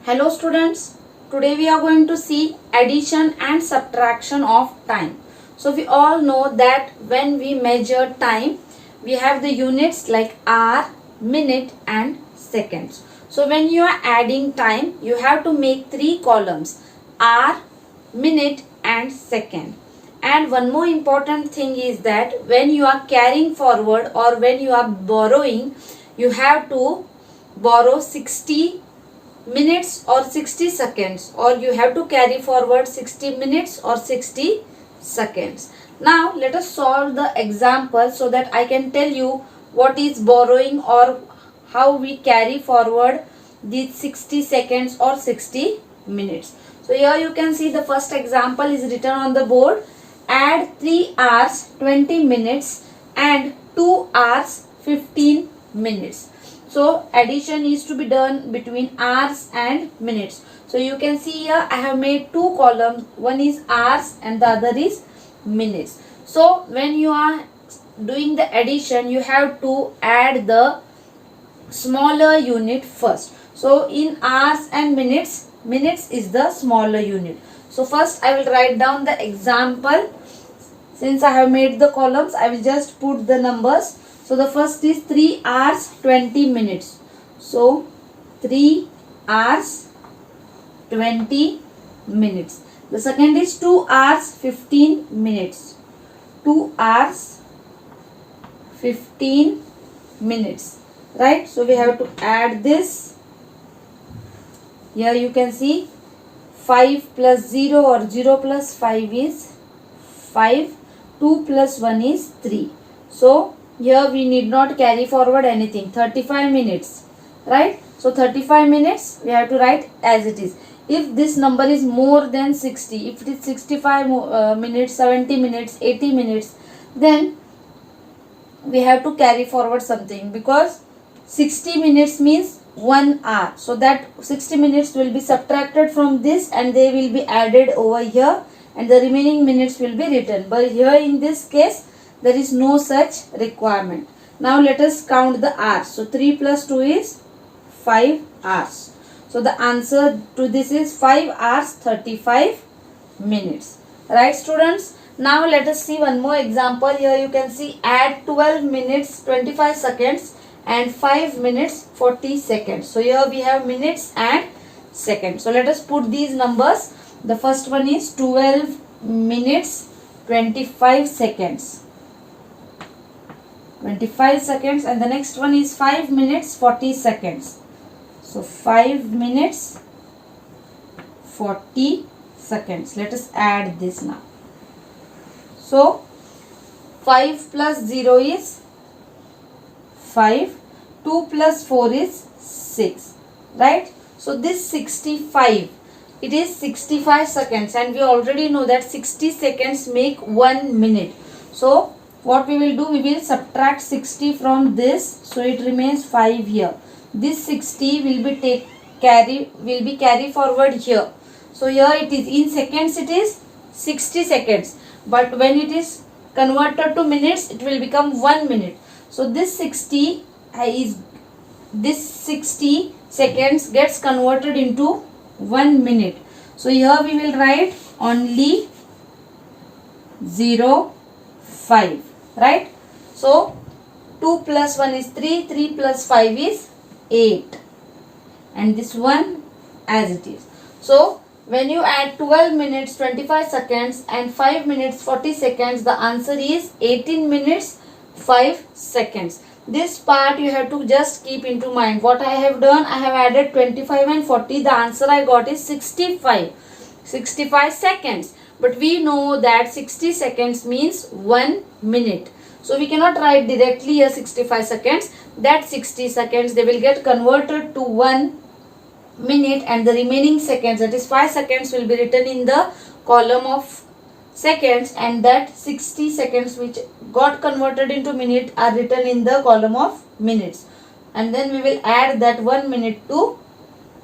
Hello students, today we are going to see addition and subtraction of time. So we all know that when we measure time, we have the units like hour, minute and seconds. So when you are adding time, you have to make three columns: hour, minute and second. And one more important thing is that when you are carrying forward or when you are borrowing, you have to borrow 60 minutes or 60 seconds, or you have to carry forward 60 minutes or 60 seconds. Now let us solve the example so that I can tell you what is borrowing or how we carry forward these 60 seconds or 60 minutes. So here you can see the first example is written on the board. Add 3 hours 20 minutes and 2 hours 15 minutes. So addition is to be done between hours and minutes. So you can see here I have made two columns. One is hours and the other is minutes. So when you are doing the addition, you have to add the smaller unit first. So in hours and minutes, minutes is the smaller unit. So first I will write down the example. Since I have made the columns, I will just put the numbers. So the first is 3 hours 20 minutes. So 3 hours 20 minutes. The second is 2 hours 15 minutes. 2 hours 15 minutes. Right? So we have to add this. Here you can see 5 plus 0 or 0 plus 5 is 5. 2 plus 1 is 3. So here we need not carry forward anything. 35 minutes, right? So 35 minutes we have to write as it is. If this number is more than 60, if it is 65 minutes, 70 minutes, 80 minutes, then we have to carry forward something, because 60 minutes means 1 hour. So that 60 minutes will be subtracted from this and they will be added over here, and the remaining minutes will be written. But here in this case, there is no such requirement. Now let us count the hours. So 3 plus 2 is 5 hours. So the answer to this is 5 hours 35 minutes. Right students? Now let us see one more example. Here you can see add 12 minutes 25 seconds and 5 minutes 40 seconds. So here we have minutes and seconds. So let us put these numbers. The first one is 12 minutes 25 seconds. 25 seconds, and the next one is 5 minutes 40 seconds. So 5 minutes 40 seconds. Let us add this now. So 5 plus 0 is 5. 2 plus 4 is 6. Right? So this 65, it is 65 seconds, and we already know that 60 seconds make 1 minute. So what we will do, we will subtract 60 from this, so it remains 5 here. This 60 will be carry forward here. So here it is in seconds, it is 60 seconds, but when it is converted to minutes, it will become 1 minute. So this 60 seconds gets converted into 1 minute. So here we will write only 0.5. Right? So 2 plus 1 is 3, 3 plus 5 is 8, and this one as it is. So when you add 12 minutes 25 seconds and 5 minutes 40 seconds, the answer is 18 minutes 5 seconds. This part you have to just keep into mind. What I have done, I have added 25 and 40. The answer I got is 65 seconds. But we know that 60 seconds means 1 minute. So we cannot write directly here 65 seconds. That 60 seconds, they will get converted to 1 minute, and the remaining seconds, that is 5 seconds, will be written in the column of seconds, and that 60 seconds which got converted into minute are written in the column of minutes. And then we will add that 1 minute to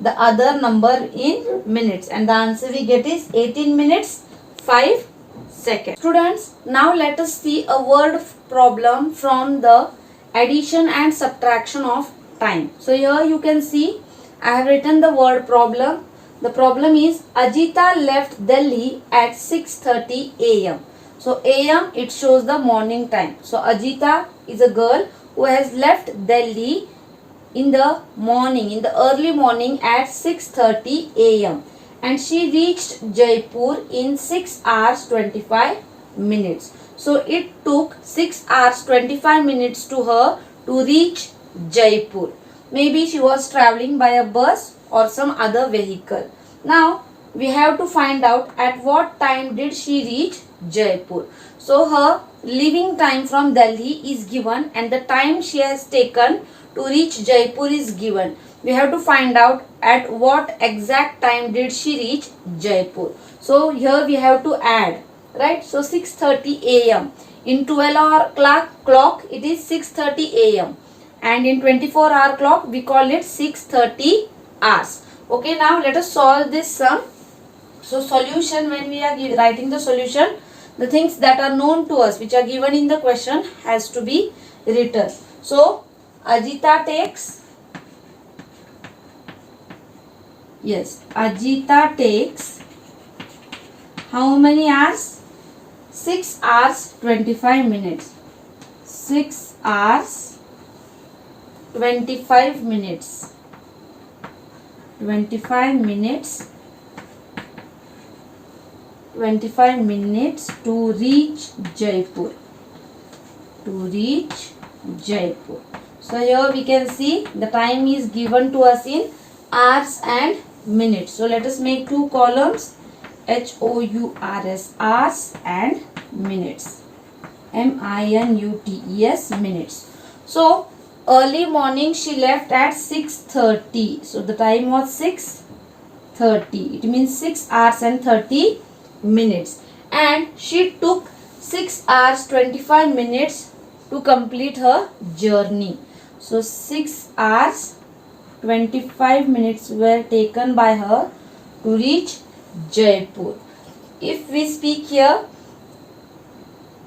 the other number in minutes, and the answer we get is 18 minutes 5 seconds. Students, now let us see a word problem from the addition and subtraction of time. So here you can see I have written the word problem. The problem is Ajita left Delhi at 6:30 a.m. So a.m. it shows the morning time. So Ajita is a girl who has left Delhi in the morning, in the early morning at 6:30 a.m. and she reached Jaipur in 6 hours 25 minutes. So it took 6 hours 25 minutes to her to reach Jaipur. Maybe she was traveling by a bus or some other vehicle. Now we have to find out at what time did she reach Jaipur. So her leaving time from Delhi is given and the time she has taken to reach Jaipur is given. We have to find out at what exact time did she reach Jaipur. So here we have to add, right? So 6:30 a.m. In 12-hour clock it is 6:30 a.m. and in 24-hour clock we call it 6:30 hours. Okay, now let us solve this sum. So solution, when we are writing the solution, the things that are known to us which are given in the question has to be written. So Ajita takes, Ajita takes how many hours? 6 hours 25 minutes. 6 hours 25 minutes. 25 minutes to reach Jaipur. So here we can see the time is given to us in hours and minutes. So let us make two columns, HOURS, hours and minutes, MINUTES, minutes. So early morning she left at 6:30. So the time was 6:30. It means 6 hours and 30 minutes. And she took 6 hours 25 minutes to complete her journey. So 6 hours 25 minutes were taken by her to reach Jaipur. If we speak here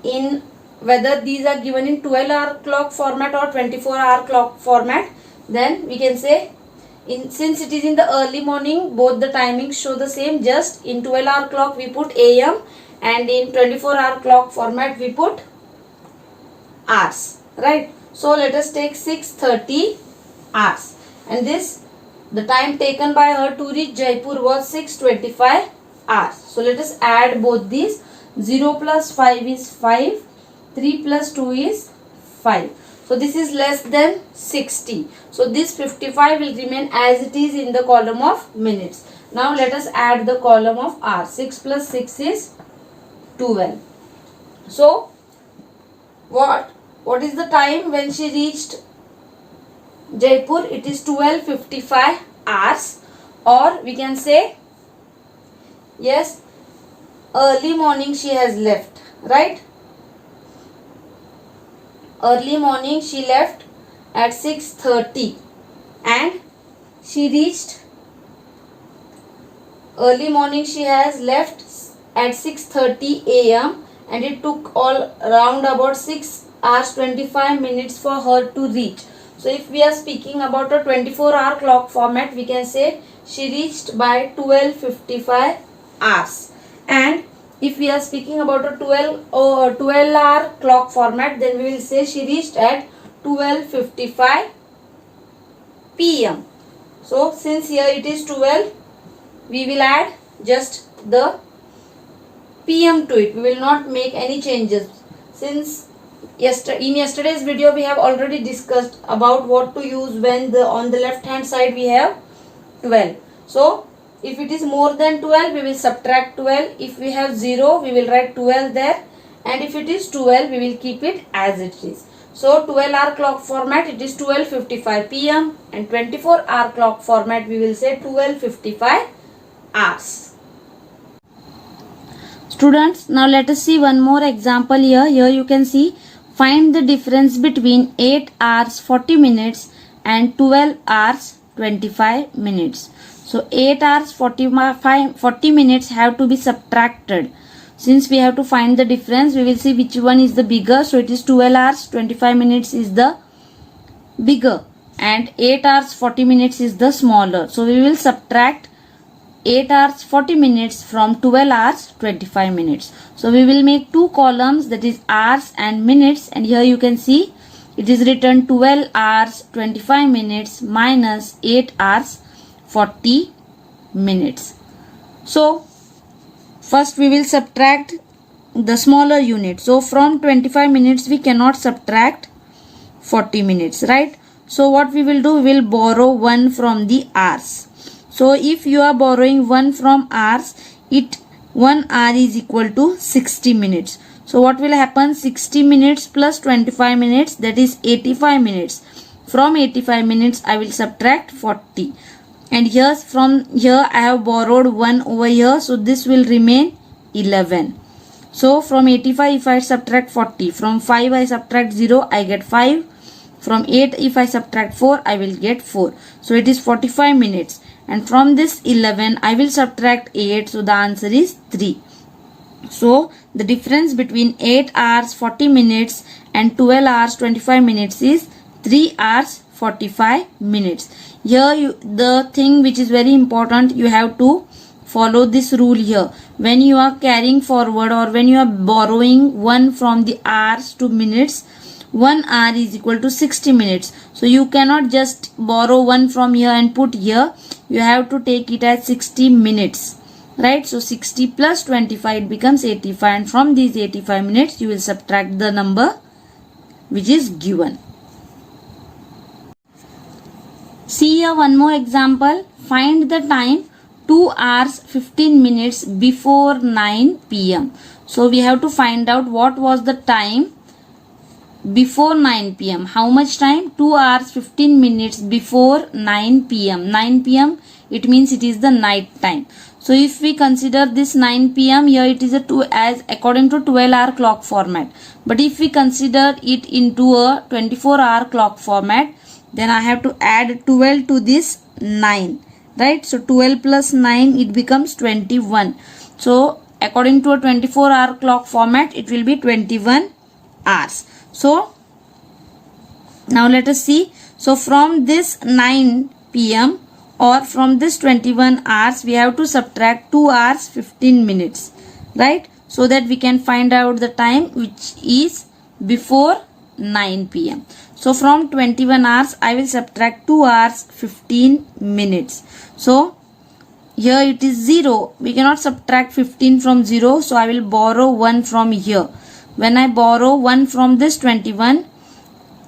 in whether these are given in 12-hour clock format or 24-hour clock format, then we can say since it is in the early morning, both the timings show the same. Just in 12-hour clock we put AM and in 24-hour clock format we put hours, right? So let us take 6:30 hours, and this, the time taken by her to reach Jaipur was 6:25 hours. So let us add both these. 0 plus 5 is 5, 3 plus 2 is 5. So this is less than 60. So this 55 will remain as it is in the column of minutes. Now let us add the column of hours. 6 plus 6 is 12. So what is the time when she reached Jaipur? It is 12:55 hours, or we can say, yes, early morning she has left, right? Early morning she left at 6:30 and she reached, early morning she has left at 6:30 a.m. and it took all around about 6 hours 25 minutes for her to reach. So if we are speaking about a 24-hour clock format, we can say she reached by 12:55 hours. And if we are speaking about a 12-hour clock format, then we will say she reached at 12:55 p.m. So since here it is 12, we will add just the p.m. to it. We will not make any changes. Since in yesterday's video we have already discussed about what to use when on the left hand side we have 12. So if it is more than 12, we will subtract 12. If we have 0, we will write 12 there. And if it is 12, we will keep it as it is. So 12-hour clock format, it is 12:55 p.m. and 24-hour clock format, we will say 12:55 hours. Students, now let us see one more example here. Here you can see, find the difference between 8 hours 40 minutes and 12 hours 25 minutes. So 8 hours 40 minutes have to be subtracted. Since we have to find the difference, we will see which one is the bigger. So it is 12 hours 25 minutes is the bigger. and 8 hours 40 minutes is the smaller. So we will subtract 8 hours 40 minutes from 12 hours 25 minutes. So we will make two columns, that is hours and minutes, and here you can see it is written 12 hours 25 minutes minus 8 hours 40 minutes. So first we will subtract the smaller unit. So from 25 minutes we cannot subtract 40 minutes, right? So what we will do, we will borrow 1 from the hours. So if you are borrowing 1 from hours, 1 hour is equal to 60 minutes. So what will happen, 60 minutes plus 25 minutes, that is 85 minutes. From 85 minutes I will subtract 40. And here from here I have borrowed 1 over here, so this will remain 11. So from 85 if I subtract 40, from 5 I subtract 0, I get 5. From 8 if I subtract 4, I will get 4. So it is 45 minutes. And from this 11 I will subtract 8, so the answer is 3. So the difference between 8 hours 40 minutes and 12 hours 25 minutes is 3 hours 45 minutes. Here the thing which is very important, you have to follow this rule here. When you are carrying forward or when you are borrowing 1 from the hours to minutes, 1 hour is equal to 60 minutes. So you cannot just borrow 1 from here and put here. You have to take it as 60 minutes. Right? So 60 plus 25, it becomes 85. And from these 85 minutes, you will subtract the number which is given. See here one more example. Find the time 2 hours 15 minutes before 9 p.m. So we have to find out what was the time before 9 p.m. How much time? 2 hours 15 minutes before 9 p.m. 9 p.m. it means it is the night time. So if we consider this 9 p.m. here, it is as according to 12-hour clock format. But if we consider it into a 24-hour clock format, then I have to add 12 to this 9. Right? So 12 plus 9, it becomes 21. So according to a 24-hour clock format, it will be 21 hours. So now let us see. So from this 9 p.m. or from this 21 hours, we have to subtract 2 hours 15 minutes, right? So that we can find out the time which is before 9 p.m. So from 21 hours, I will subtract 2 hours 15 minutes. So here it is 0. We cannot subtract 15 from 0. So I will borrow 1 from here. When I borrow 1 from this 21,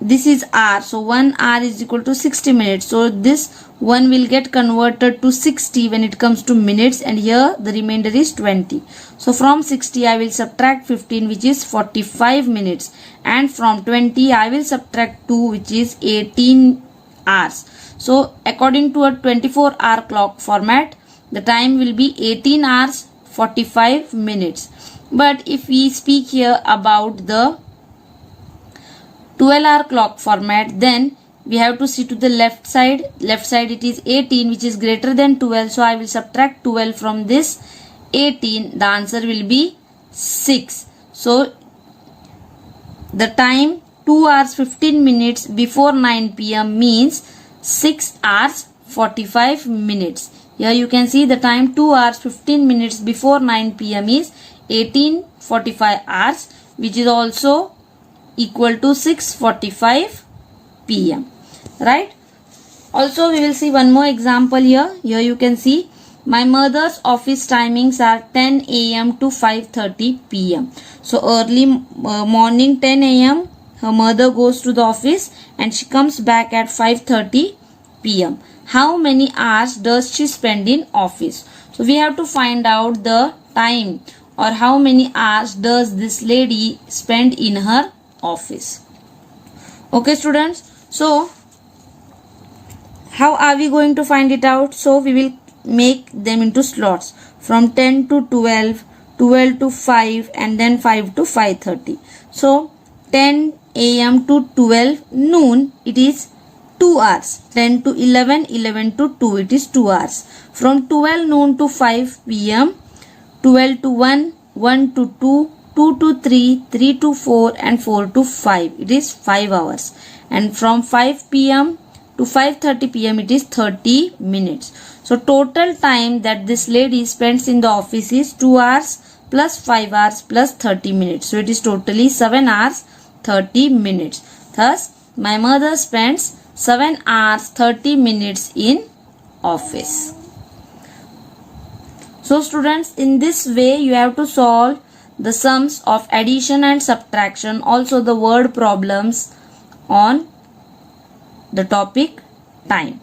this is hour. So 1 hour is equal to 60 minutes. So this 1 will get converted to 60 when it comes to minutes, and here the remainder is 20. So from 60 I will subtract 15, which is 45 minutes, and from 20 I will subtract 2, which is 18 hours. So according to a 24-hour clock format, the time will be 18 hours 45 minutes. But if we speak here about the 12-hour clock format, then we have to see to the left side. Left side it is 18, which is greater than 12. So I will subtract 12 from this 18. The answer will be 6. So the time 2 hours 15 minutes before 9 p.m. means 6 hours 45 minutes. Here you can see the time 2 hours 15 minutes before 9 p.m. is 18:45 hours, which is also equal to 6:45 p.m. Right? Also we will see one more example here. Here you can see my mother's office timings are 10 a.m. to 5:30 p.m. So early morning 10 a.m. her mother goes to the office and she comes back at 5:30 p.m. How many hours does she spend in office? So we have to find out the time, or how many hours does this lady spend in her office. Okay students, so how are we going to find it out? So we will make them into slots from 10 to 12, 12 to 5, and then 5 to 5:30. So 10 a.m. to 12 noon, it is 2 hours. 10 to 11, 11 to 2, it is 2 hours. From 12 noon to 5 p.m., 12 to 1, 1 to 2, 2 to 3, 3 to 4, and 4 to 5. It is 5 hours. And from 5 p.m., to 5:30 p.m. it is 30 minutes. So total time that this lady spends in the office is 2 hours plus 5 hours plus 30 minutes. So it is totally 7 hours 30 minutes. Thus my mother spends 7 hours 30 minutes in office. So students, in this way you have to solve the sums of addition and subtraction, also the word problems on the topic time.